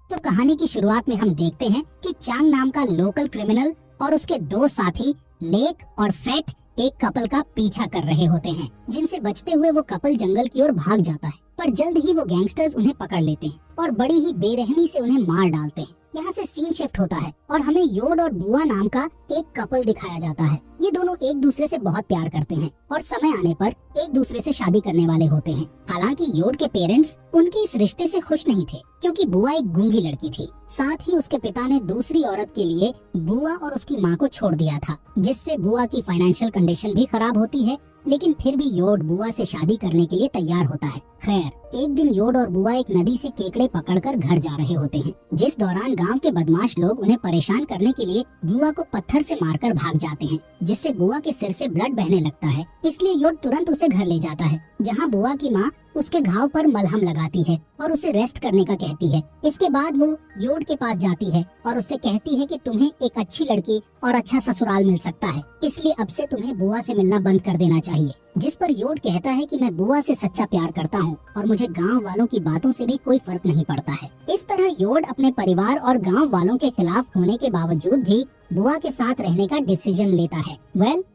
तो कहानी की शुरुआत में हम देखते हैं कि चांग नाम का लोकल क्रिमिनल और उसके दो साथी लेक और फेट एक कपल का पीछा कर रहे होते हैं, जिनसे बचते हुए वो कपल जंगल की ओर भाग जाता है। पर जल्द ही वो गैंगस्टर्स उन्हें पकड़ लेते हैं और बड़ी ही बेरहमी से उन्हें मार डालते हैं। यहाँ से सीन शिफ्ट होता है और हमें योड और बुआ नाम का एक कपल दिखाया जाता है। ये दोनों एक दूसरे से बहुत प्यार करते हैं और समय आने पर एक दूसरे से शादी करने वाले होते हैं। हालांकि योड के पेरेंट्स उनके इस रिश्ते से खुश नहीं थे, क्योंकि बुआ एक गूंगी लड़की थी। साथ ही उसके पिता ने दूसरी औरत के लिए बुआ और उसकी माँ को छोड़ दिया था, जिससे बुआ की फाइनेंशियल कंडीशन भी खराब होती है। लेकिन फिर भी योड बुआ से शादी करने के लिए तैयार होता है। खैर, एक दिन योड और बुआ एक नदी से केकड़े पकड़कर घर जा रहे होते हैं, जिस दौरान गांव के बदमाश लोग उन्हें परेशान करने के लिए बुआ को पत्थर से मारकर भाग जाते हैं, जिससे बुआ के सिर से ब्लड बहने लगता है। इसलिए योड तुरंत उसे घर ले जाता है, जहां बुआ की माँ उसके घाव पर मलहम लगाती है और उसे रेस्ट करने का कहती है। इसके बाद वो योड के पास जाती है और उससे कहती है कि तुम्हें एक अच्छी लड़की और अच्छा ससुराल मिल सकता है, इसलिए अब से तुम्हें बुआ से मिलना बंद कर देना चाहिए। जिस पर योड कहता है कि मैं बुआ से सच्चा प्यार करता हूँ और मुझे गांव वालों की बातों से भी कोई फर्क नहीं पड़ता है। इस तरह योड अपने परिवार और गांव वालों के खिलाफ होने के बावजूद भी बुआ के साथ रहने का डिसीजन लेता है।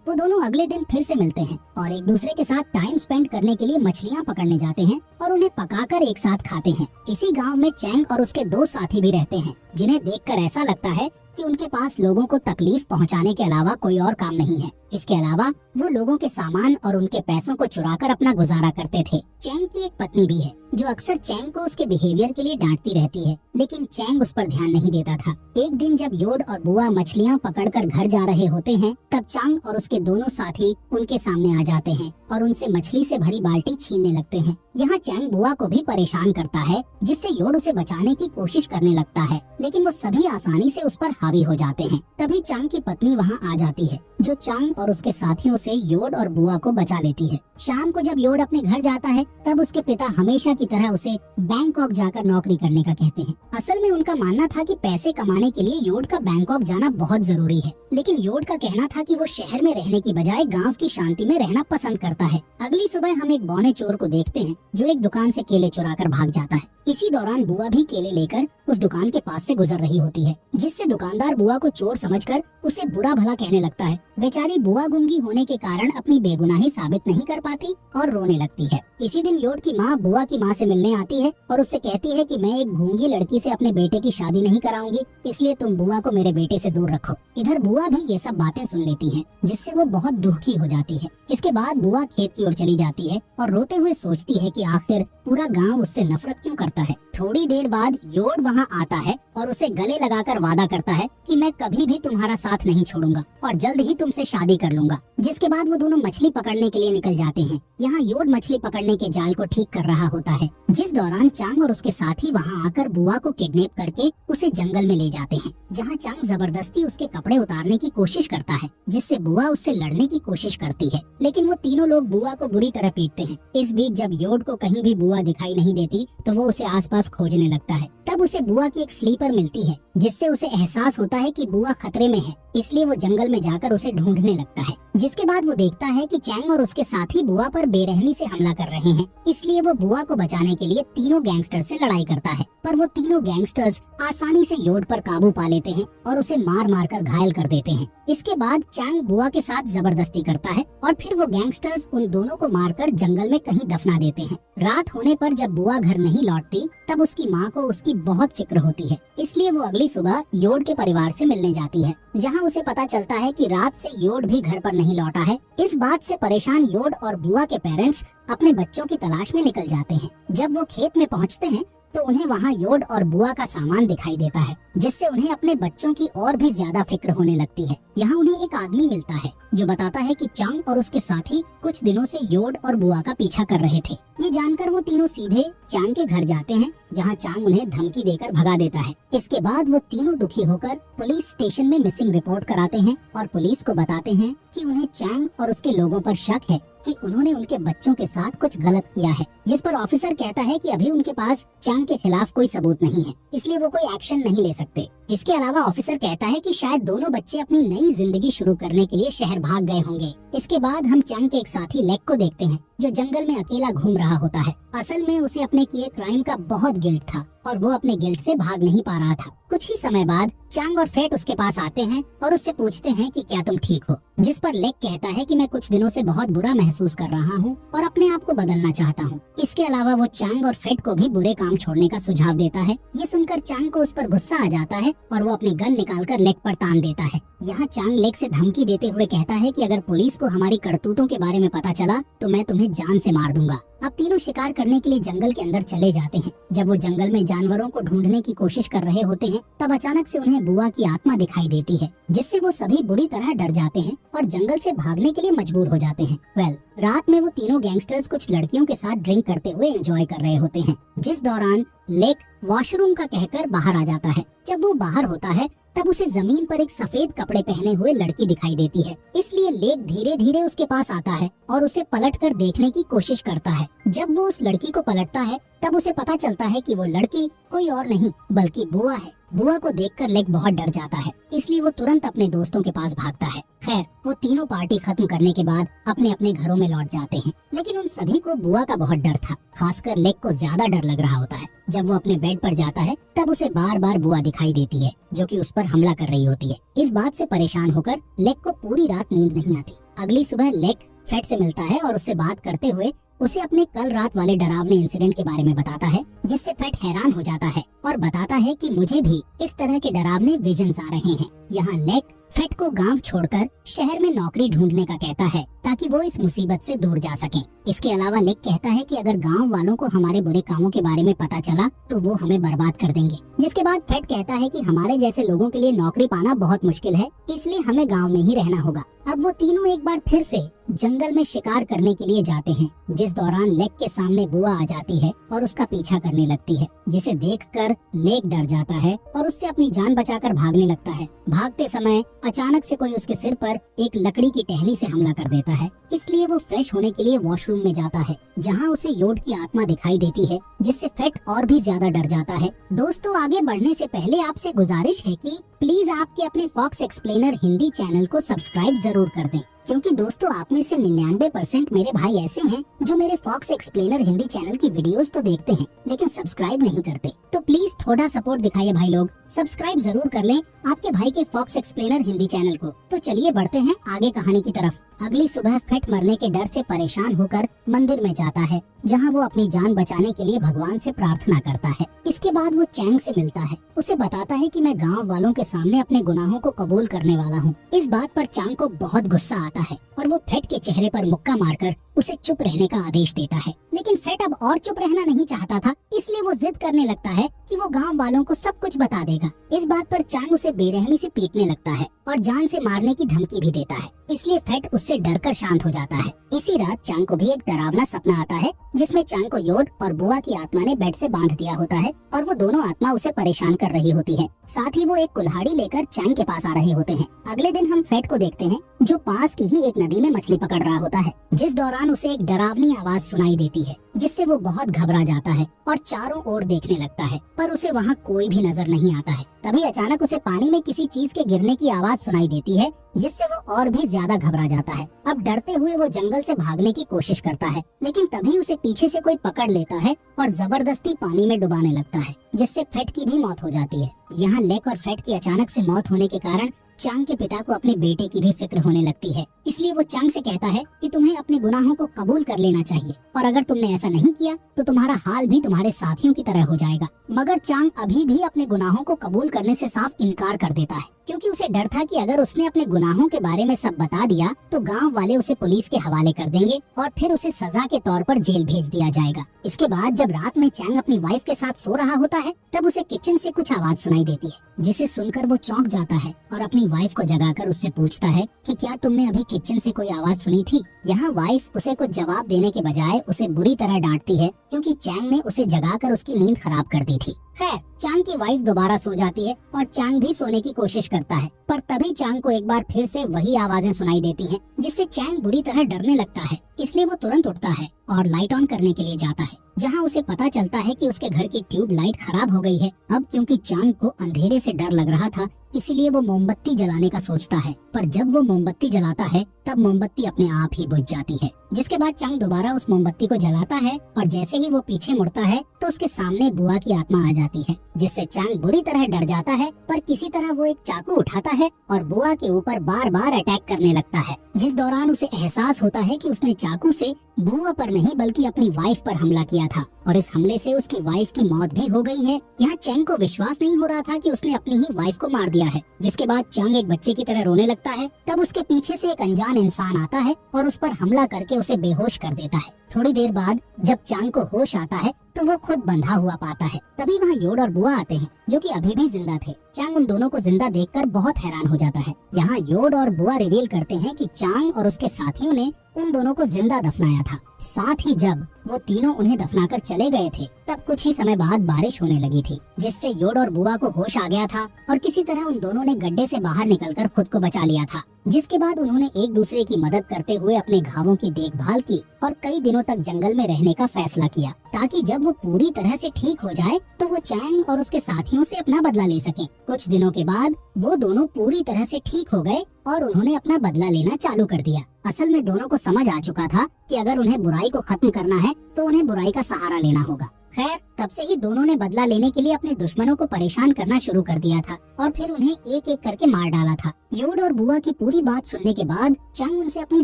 वो दोनों अगले दिन फिर से मिलते हैं और एक दूसरे के साथ टाइम स्पेंड करने के लिए मछलियाँ पकड़ने जाते हैं और उन्हें पकाकर एक साथ खाते हैं। इसी गांव में चैंग और उसके दो साथी भी रहते हैं, जिन्हें देखकर ऐसा लगता है कि उनके पास लोगों को तकलीफ पहुंचाने के अलावा कोई और काम नहीं है। इसके अलावा वो लोगों के सामान और उनके पैसों को चुराकर अपना गुजारा करते थे। चैंग की एक पत्नी भी है, जो अक्सर चैंग को उसके बिहेवियर के लिए डांटती रहती है, लेकिन चैंग उस पर ध्यान नहीं देता था। एक दिन जब योड और बुआ मछलियाँ पकड़कर घर जा रहे होते हैं, तब चांग और उसके दोनों साथी उनके सामने आ जाते हैं और उनसे मछली से भरी बाल्टी छीनने लगते हैं। यहाँ चैंग बुआ को भी परेशान करता है, जिससे योड उसे बचाने की कोशिश करने लगता है, लेकिन वो सभी आसानी से उस पर हावी हो जाते हैं। तभी चांग की पत्नी वहाँ आ जाती है, जो चांग और उसके साथियों से योड और बुआ को बचा लेती है। शाम को जब योड अपने घर जाता है, तब उसके पिता हमेशा की तरह उसे बैंकॉक जाकर नौकरी करने का कहते हैं। असल में उनका मानना था कि पैसे कमाने के लिए योड का बैंकॉक जाना बहुत जरूरी है, लेकिन योड का कहना था कि वो शहर में रहने की बजाय गांव की शांति में रहना पसंद करता है। अगली सुबह हम एक बौने चोर को देखते हैं, जो एक दुकान से केले चुराकर भाग जाता है। इसी दौरान बुआ भी केले लेकर उस दुकान के पास से गुजर रही होती है, जिससे दुकानदार बुआ को चोर समझकर उसे बुरा भला कहने लगता है। बेचारी बुआ गूंगी होने के कारण अपनी बेगुनाही साबित नहीं कर पाती और रोने लगती है। इसी दिन योड की माँ बुआ की माँ से मिलने आती है और उससे कहती है कि मैं एक गूंगी लड़की से अपने बेटे की शादी नहीं कराऊंगी, इसलिए तुम बुआ को मेरे बेटे से दूर रखो। इधर बुआ भी ये सब बातें सुन लेती है, जिससे वो बहुत दुखी हो जाती है। इसके बाद बुआ खेत की ओर चली जाती है और रोते हुए सोचती है कि आखिर पूरा गाँव उससे नफरत क्यों करता है। थोड़ी देर बाद योड वहाँ आता है और उसे गले लगाकर वादा करता है कि मैं कभी भी तुम्हारा साथ नहीं छोड़ूंगा और जल्द ही तुमसे शादी कर लूंगा। जिसके बाद वो दोनों मछली पकड़ने के लिए निकल जाते हैं। यहाँ योड मछली पकड़ने के जाल को ठीक कर रहा होता है, जिस दौरान चांग और उसके साथी वहाँ आकर बुआ को किडनैप करके उसे जंगल में ले जाते हैं, जहाँ चांग जबरदस्ती उसके कपड़े उतारने की कोशिश करता है, जिससे बुआ उससे लड़ने की कोशिश करती है, लेकिन वो तीनों लोग बुआ को बुरी तरह पीटते हैं। इस बीच जब योड को कहीं भी बुआ दिखाई नहीं देती, तो वो उसे आसपास खोजने लगता है। तब उसे बुआ की एक स्लीपर मिलती है, जिससे उसे एहसास होता है कि बुआ खतरे में है, इसलिए वो जंगल में जाकर उसे ढूंढने लगता है। जिसके बाद वो देखता है कि चैंग और उसके साथी बुआ पर बेरहमी से हमला कर रहे हैं, इसलिए वो बुआ को बचाने के लिए तीनों गैंगस्टर से लड़ाई करता है। पर वो तीनों गैंगस्टर्स आसानी से योड पर काबू पा लेते हैं और उसे मार मार कर घायल कर देते हैं। इसके बाद चैंग बुआ के साथ जबरदस्ती करता है और फिर वो गैंगस्टर्स उन दोनों को मारकर जंगल में कहीं दफना देते हैं। रात होने पर जब बुआ घर नहीं लौटती, तब उसकी माँ को उसकी बहुत फिक्र होती है, इसलिए वो अगली सुबह योड के परिवार से मिलने जाती है, जहाँ उसे पता चलता है कि रात से योड भी घर पर नहीं लौटा है। इस बात से परेशान योड और बुआ के पेरेंट्स अपने बच्चों की तलाश में निकल जाते हैं। जब वो खेत में पहुँचते हैं, तो उन्हें वहाँ योड और बुआ का सामान दिखाई देता है, जिससे उन्हें अपने बच्चों की और भी ज्यादा फिक्र होने लगती है। यहाँ उन्हें एक आदमी मिलता है, जो बताता है कि चांग और उसके साथी कुछ दिनों से योड और बुआ का पीछा कर रहे थे। ये जानकर वो तीनों सीधे चांग के घर जाते हैं, जहाँ चांग उन्हें धमकी देकर भगा देता है। इसके बाद वो तीनों दुखी होकर पुलिस स्टेशन में मिसिंग रिपोर्ट कराते हैं और पुलिस को बताते हैं कि उन्हें चांग और उसके लोगों पर शक है कि उन्होंने उनके बच्चों के साथ कुछ गलत किया है। जिस पर ऑफिसर कहता है कि अभी उनके पास चांग के खिलाफ कोई सबूत नहीं है, इसलिए वो कोई एक्शन नहीं ले सकते। इसके अलावा ऑफिसर कहता है कि शायद दोनों बच्चे अपनी नई जिंदगी शुरू करने के लिए शहर भाग गए होंगे। इसके बाद हम चांग के एक साथी लेक को देखते हैं, जो जंगल में अकेला घूम रहा होता है। असल में उसे अपने किए क्राइम का बहुत गिल्ट था और वो अपने गिल्ट से भाग नहीं पा रहा था। कुछ ही समय बाद चांग और फेट उसके पास आते हैं और उससे पूछते हैं कि क्या तुम ठीक हो, जिस पर लेक कहता है कि मैं कुछ दिनों से बहुत बुरा महसूस कर रहा हूँ और अपने आप को बदलना चाहता हूँ। इसके अलावा वो चांग और फेट को भी बुरे काम छोड़ने का सुझाव देता है। ये सुनकर चांग को उस पर गुस्सा आ जाता है और वो अपनी गन निकालकर लेक पर तान देता है। यहाँ चांग लेक से धमकी देते हुए कहता है कि अगर पुलिस को हमारी करतूतों के बारे में पता चला तो मैं तुम्हें जान से मार दूंगा। अब तीनों शिकार करने के लिए जंगल के अंदर चले जाते हैं। जब वो जंगल में जानवरों को ढूंढने की कोशिश कर रहे होते हैं तब अचानक से उन्हें बुआ की आत्मा दिखाई देती है, जिससे वो सभी बुरी तरह डर जाते हैं और जंगल से भागने के लिए मजबूर हो जाते हैं। रात में वो तीनों गैंगस्टर्स कुछ लड़कियों के साथ ड्रिंक करते हुए एंजॉय कर रहे होते हैं, जिस दौरान लेक वॉशरूम का कहकर बाहर आ जाता है। जब वो बाहर होता है तब उसे जमीन पर एक सफेद कपड़े पहने हुए लड़की दिखाई देती है, इसलिए लेक धीरे धीरे उसके पास आता है और उसे पलटकर देखने की कोशिश करता है। जब वो उस लड़की को पलटता है तब उसे पता चलता है कि वो लड़की कोई और नहीं बल्कि बुआ है। बुआ को देखकर लेक बहुत डर जाता है, इसलिए वो तुरंत अपने दोस्तों के पास भागता है। खैर, वो तीनों पार्टी खत्म करने के बाद अपने अपने घरों में लौट जाते हैं, लेकिन उन सभी को बुआ का बहुत डर था। खासकर लेक को ज्यादा डर लग रहा होता है। जब वो अपने बेड पर जाता है तब उसे बार बार बुआ दिखाई देती है, जो कि उस पर हमला कर रही होती है। इस बात से परेशान होकर लेक को पूरी रात नींद नहीं आती। अगली सुबह लेक फेट से मिलता है और उससे बात करते हुए उसे अपने कल रात वाले डरावने इंसिडेंट के बारे में बताता है, जिससे फेट हैरान हो जाता है और बताता है कि मुझे भी इस तरह के डरावने विजन्स आ रहे हैं। यहाँ लेक फेट को गांव छोड़कर शहर में नौकरी ढूंढने का कहता है ताकि वो इस मुसीबत से दूर जा सकें। इसके अलावा लेक कहता है कि अगर गांव वालों को हमारे बुरे कामों के बारे में पता चला तो वो हमें बर्बाद कर देंगे। जिसके बाद फेट कहता है कि हमारे जैसे लोगों के लिए नौकरी पाना बहुत मुश्किल है, इसलिए हमें गाँव में ही रहना होगा। अब वो तीनों एक बार फिर से जंगल में शिकार करने के लिए जाते हैं, जिस दौरान लेक के सामने बुआ आ जाती है और उसका पीछा करने लगती है, जिसे देखकर लेक डर जाता है और उससे अपनी जान बचाकर भागने लगता है। भागते समय अचानक से कोई उसके सिर पर एक लकड़ी की टहनी से हमला कर देता है, इसलिए वो फ्रेश होने के लिए वॉशरूम में जाता है, जहाँ उसे योड की आत्मा दिखाई देती है, जिससे फेट और भी ज्यादा डर जाता है। दोस्तों, आगे बढ़ने से पहले आपसे गुजारिश है कि प्लीज आपके अपने फॉक्स एक्सप्लेनर हिंदी चैनल को सब्सक्राइब जरूर कर दें, क्योंकि दोस्तों आप में से 99% मेरे भाई ऐसे हैं जो मेरे फॉक्स एक्सप्लेनर हिंदी चैनल की वीडियोस तो देखते हैं लेकिन सब्सक्राइब नहीं करते। तो प्लीज थोड़ा सपोर्ट दिखाइए भाई लोग, सब्सक्राइब जरूर कर लें आपके भाई के फॉक्स एक्सप्लेनर हिंदी चैनल को। तो चलिए बढ़ते हैं आगे कहानी की तरफ। अगली सुबह फेट मरने के डर से परेशान होकर मंदिर में जाता है, जहां वो अपनी जान बचाने के लिए भगवान से प्रार्थना करता है। इसके बाद वो चैंग से मिलता है, उसे बताता है कि मैं गांव वालों के सामने अपने गुनाहों को कबूल करने वाला हूँ। इस बात पर चांग को बहुत गुस्सा आता है और वो फेट के चेहरे पर मुक्का मारकर उसे चुप रहने का आदेश देता है। लेकिन फेट अब और चुप रहना नहीं चाहता था, इसलिए वो जिद करने लगता है कि वो गांव वालों को सब कुछ बता देगा। इस बात पर चांग उसे बेरहमी से पीटने लगता है और जान से मारने की धमकी भी देता है, इसलिए फेट उससे डरकर शांत हो जाता है। इसी रात चांग को भी एक डरावना सपना आता है, जिसमें चांग को योड और बुआ की आत्मा ने बेड से बांध दिया होता है और वो दोनों आत्मा उसे परेशान कर रही होती है। साथ ही वो एक कुल्हाड़ी लेकर चांग के पास आ रहे होते हैं। अगले दिन हम फेट को देखते हैं, जो पास की ही एक नदी में मछली पकड़ रहा होता है, जिस दौरान उसे एक डरावनी आवाज सुनाई देती है, जिससे वो बहुत घबरा जाता है और चारों ओर देखने लगता है, पर उसे वहाँ कोई भी नजर नहीं आता है। तभी अचानक उसे पानी में किसी चीज के गिरने की आवाज सुनाई देती है, जिससे वो और भी ज्यादा घबरा जाता है। अब डरते हुए वो जंगल से भागने की कोशिश करता है, लेकिन तभी उसे पीछे से कोई पकड़ लेता है और जबरदस्ती पानी में डुबाने लगता है, जिससे फेट की भी मौत हो जाती है। यहाँ लेक और फेट की अचानक से मौत होने के कारण चांग के पिता को अपने बेटे की भी फिक्र होने लगती है, इसलिए वो चांग से कहता है कि तुम्हें अपने गुनाहों को कबूल कर लेना चाहिए और अगर तुमने ऐसा नहीं किया तो तुम्हारा हाल भी तुम्हारे साथियों की तरह हो जाएगा। मगर चांग अभी भी अपने गुनाहों को कबूल करने से साफ इनकार कर देता है, क्योंकि उसे डर था कि अगर उसने अपने गुनाहों के बारे में सब बता दिया तो गांव वाले उसे पुलिस के हवाले कर देंगे और फिर उसे सजा के तौर पर जेल भेज दिया जाएगा। इसके बाद जब रात में चांग अपनी वाइफ के साथ सो रहा होता है, तब उसे किचन से कुछ आवाज सुनाई देती है, जिसे सुनकर वो चौंक जाता है और अपनी वाइफ को जगाकर उससे पूछता है कि क्या तुमने अभी किचन से कोई आवाज सुनी थी। यहाँ वाइफ उसे कुछ जवाब देने के बजाय उसे बुरी तरह डांटती है, क्योंकि चांग ने उसे जगाकर उसकी नींद खराब कर दी थी। खैर, चांग की वाइफ दोबारा सो जाती है और चांग भी सोने की कोशिश करता है, पर तभी चांग को एक बार फिर से वही आवाजें सुनाई देती हैं, जिससे चांग बुरी तरह डरने लगता है। इसलिए वो तुरंत उठता है और लाइट ऑन करने के लिए जाता है, जहां उसे पता चलता है कि उसके घर की ट्यूब लाइट खराब हो गई है। अब क्योंकि चांग को अंधेरे से डर लग रहा था, इसीलिए वो मोमबत्ती जलाने का सोचता है, पर जब वो मोमबत्ती जलाता है तब मोमबत्ती अपने आप ही बुझ जाती है। जिसके बाद चंग दोबारा उस मोमबत्ती को जलाता है और जैसे ही वो पीछे मुड़ता है तो उसके सामने बुआ की आत्मा आ जाती है, जिससे चंग बुरी तरह डर जाता है। पर किसी तरह वो एक चाकू उठाता है और बुआ के ऊपर बार बार अटैक करने लगता है, जिस दौरान उसे एहसास होता है कि उसने चाकू से बुआ पर नहीं बल्कि अपनी वाइफ पर हमला किया था और इस हमले से उसकी वाइफ की मौत भी हो गई है। यहाँ चंग को विश्वास नहीं हो रहा था कि उसने अपनी ही वाइफ को मार दिया है। जिसके बाद चंग एक बच्चे की तरह रोने लगता है। तब उसके पीछे से एक अनजान इंसान आता है और उस पर हमला करके उसे बेहोश कर देता है। थोड़ी देर बाद जब चंग को होश आता है तो वो खुद बंधा हुआ पाता है। तभी वहाँ योड और बुआ आते हैं जो कि अभी भी जिंदा थे। चंग उन दोनों को जिंदा देखकर बहुत हैरान हो जाता है। यहाँ योड और बुआ रिवील करते हैं कि चंग और उसके साथियों ने उन दोनों को जिंदा दफनाया था। साथ ही जब वो तीनों उन्हें दफनाकर चले गए थे तब कुछ ही समय बाद बारिश होने लगी थी, जिससे योड और बुआ को होश आ गया था और किसी तरह उन दोनों ने गड्ढे से बाहर निकलकर खुद को बचा लिया था। जिसके बाद उन्होंने एक दूसरे की मदद करते हुए अपने घावों की देखभाल की और कई दिनों तक जंगल में रहने का फैसला किया, ताकि जब वो पूरी तरह से ठीक हो जाए तो वो चैंग और उसके साथियों से अपना बदला ले सके। कुछ दिनों के बाद वो दोनों पूरी तरह से ठीक हो गए और उन्होंने अपना बदला लेना चालू कर दिया। असल में दोनों को समझ आ चुका था कि अगर उन्हें बुराई को खत्म करना है तो उन्हें बुराई का सहारा लेना होगा। खैर, तब से ही दोनों ने बदला लेने के लिए अपने दुश्मनों को परेशान करना शुरू कर दिया था और फिर उन्हें एक एक करके मार डाला था। योड और बुआ की पूरी बात सुनने के बाद चंग उनसे अपनी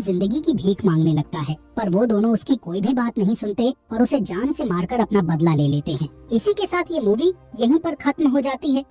जिंदगी की भीख मांगने लगता है, पर वो दोनों उसकी कोई भी बात नहीं सुनते और उसे जान से मारकर अपना बदला ले लेते हैं। इसी के साथ ये मूवी यहीं पर खत्म हो जाती है।